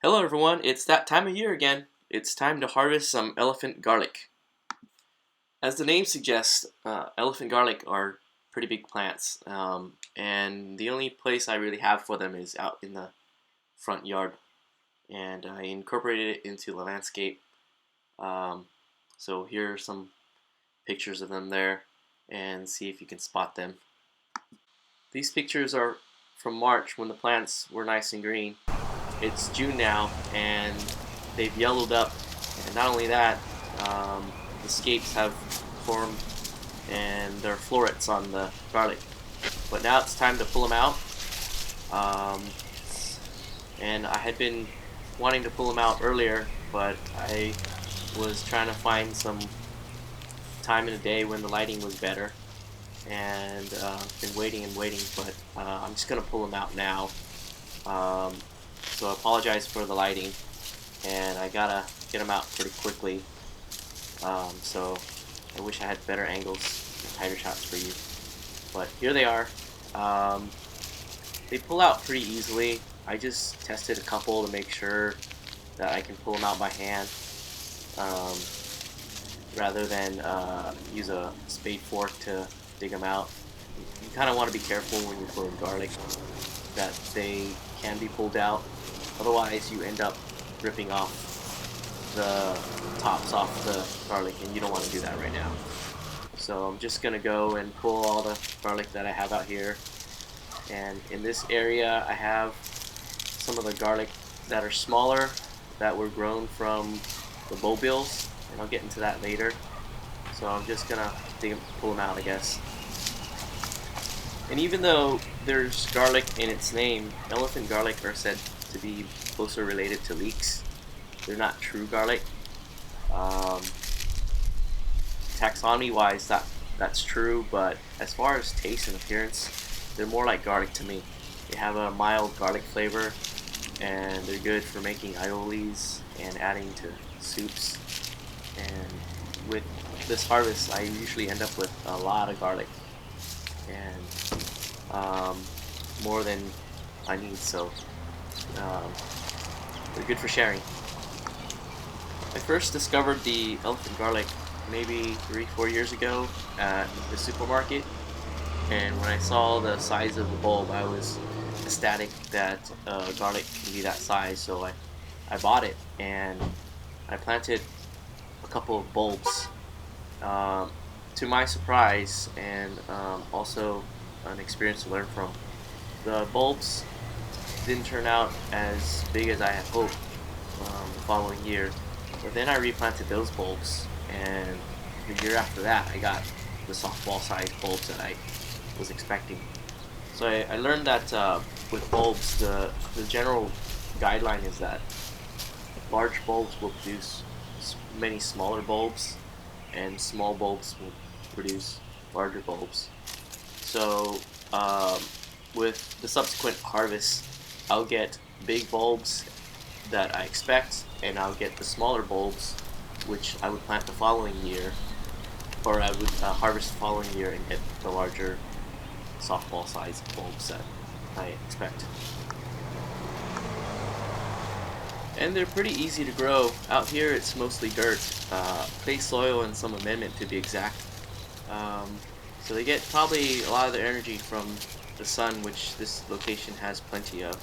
Hello everyone, it's that time of year again. It's time to harvest some elephant garlic. As the name suggests, elephant garlic are pretty big plants, and the only place I really have for them is out in the front yard. And I incorporated it into the landscape. So here are some pictures of them there, and see if you can spot them. These pictures are from March when the plants were nice and green. It's June now, and they've yellowed up, and not only that, the scapes have formed, and there are florets on the garlic. But now it's time to pull them out, and I had been wanting to pull them out earlier, but I was trying to find some time in the day when the lighting was better, and been waiting and waiting, but I'm just going to pull them out now. So I apologize for the lighting, and I gotta get them out pretty quickly. So I wish I had better angles and tighter shots for you. But here they are. They pull out pretty easily. I just tested a couple to make sure that I can pull them out by hand, rather than use a spade fork to dig them out. You kind of want to be careful when you're pulling garlic that they can be pulled out. Otherwise, you end up ripping off the tops off the garlic, and you don't want to do that right now. So I'm just going to go and pull all the garlic that I have out here. And in this area, I have some of the garlic that are smaller that were grown from the bulbils, and I'll get into that later. So I'm just going to pull them out, I guess. And even though there's garlic in its name, elephant garlic are said to be closer related to leeks. They're not true garlic. Taxonomy-wise, that's true, but as far as taste and appearance, they're more like garlic to me. They have a mild garlic flavor, and they're good for making aiolis and adding to soups. And with this harvest, I usually end up with a lot of garlic, and more than I need, so they're good for sharing. I first discovered the elephant garlic maybe 3-4 years ago at the supermarket, and when I saw the size of the bulb, I was ecstatic that garlic can be that size, so I bought it, and I planted a couple of bulbs. To my surprise, and also an experience to learn from, the bulbs didn't turn out as big as I had hoped the following year. But then I replanted those bulbs, and the year after that I got the softball sized bulbs that I was expecting. So I learned that with bulbs, the general guideline is that large bulbs will produce many smaller bulbs, and small bulbs will produce larger bulbs. So with the subsequent harvest, I'll get big bulbs that I expect, and I'll get the smaller bulbs, which I would plant the following year, or I would harvest the following year and get the larger softball sized bulbs that I expect. And they're pretty easy to grow. Out here it's mostly dirt, clay soil and some amendment to be exact. So they get probably a lot of their energy from the sun, which this location has plenty of.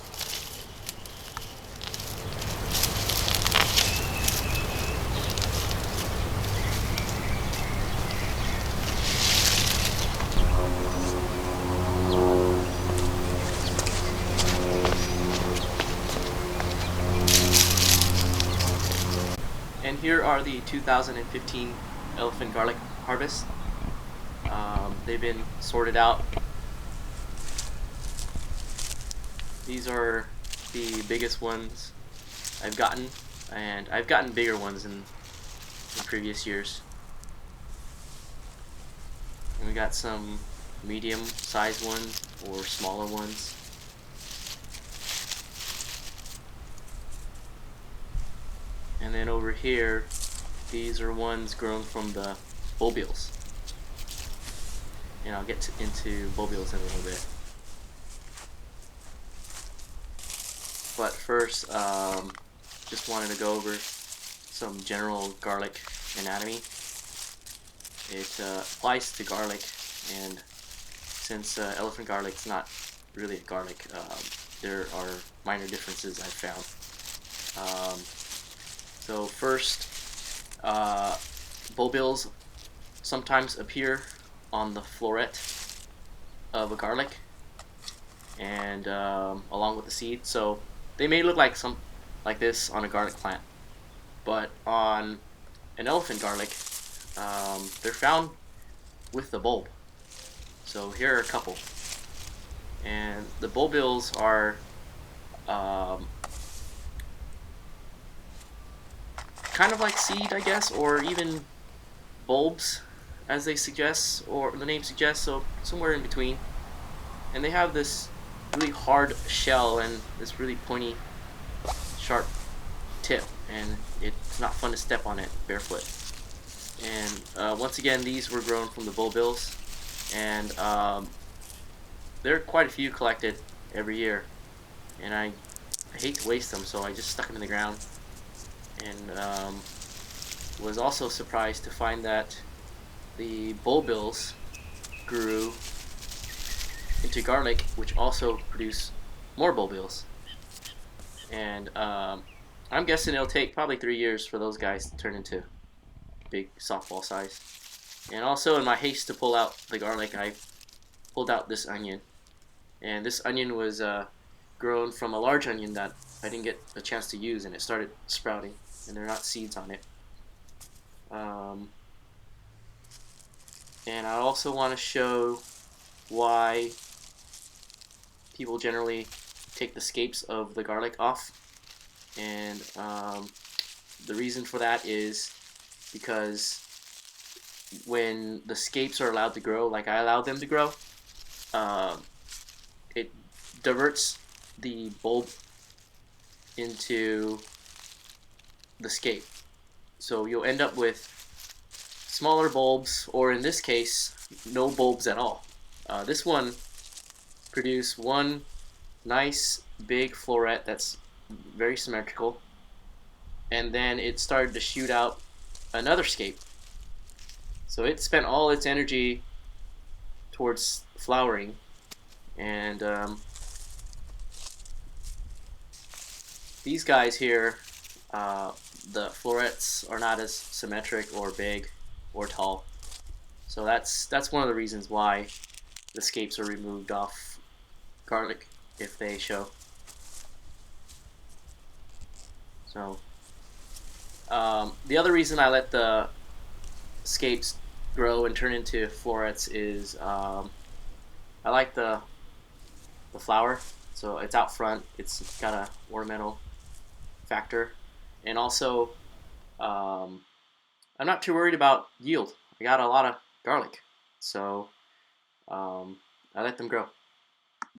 And here are the 2015 elephant garlic harvest. They've been sorted out. These are the biggest ones I've gotten, and I've gotten bigger ones in previous years. And we got some medium-sized ones or smaller ones. And then over here, these are ones grown from the bulbils. And I'll get into bulbils in a little bit. But first, just wanted to go over some general garlic anatomy. It applies to garlic, and since elephant garlic is not really a garlic, there are minor differences I've found. So first, bulbils sometimes appear on the floret of a garlic, and along with the seed. So they may look like this on a garlic plant, but on an elephant garlic, they're found with the bulb. So here are a couple, and the bulbils are kind of like seed, I guess, or even bulbs, as they suggest, or the name suggests. So somewhere in between, and they have this really hard shell and this really pointy, sharp tip, and it's not fun to step on it barefoot. And once again, these were grown from the bulbils, and there are quite a few collected every year, and I hate to waste them, so I just stuck them in the ground, and was also surprised to find that the bulbils grew into garlic, which also produce more bulbils. And I'm guessing it'll take probably 3 years for those guys to turn into big softball size. And also, in my haste to pull out the garlic, I pulled out this onion. And this onion was grown from a large onion that I didn't get a chance to use, and it started sprouting, and there are not seeds on it. And I also want to show why people generally take the scapes of the garlic off. And the reason for that is because when the scapes are allowed to grow, like I allowed them to grow, it diverts the bulb into the scape. So you'll end up with smaller bulbs, or in this case, no bulbs at all. This one produced one nice big floret that's very symmetrical, and then it started to shoot out another scape. So it spent all its energy towards flowering, and these guys here, the florets are not as symmetric or big or tall. So that's one of the reasons why the scapes are removed off garlic if they show. So the other reason I let the scapes grow and turn into florets is I like the flower. So it's out front. It's got a ornamental factor, and also I'm not too worried about yield. I got a lot of garlic, so I let them grow.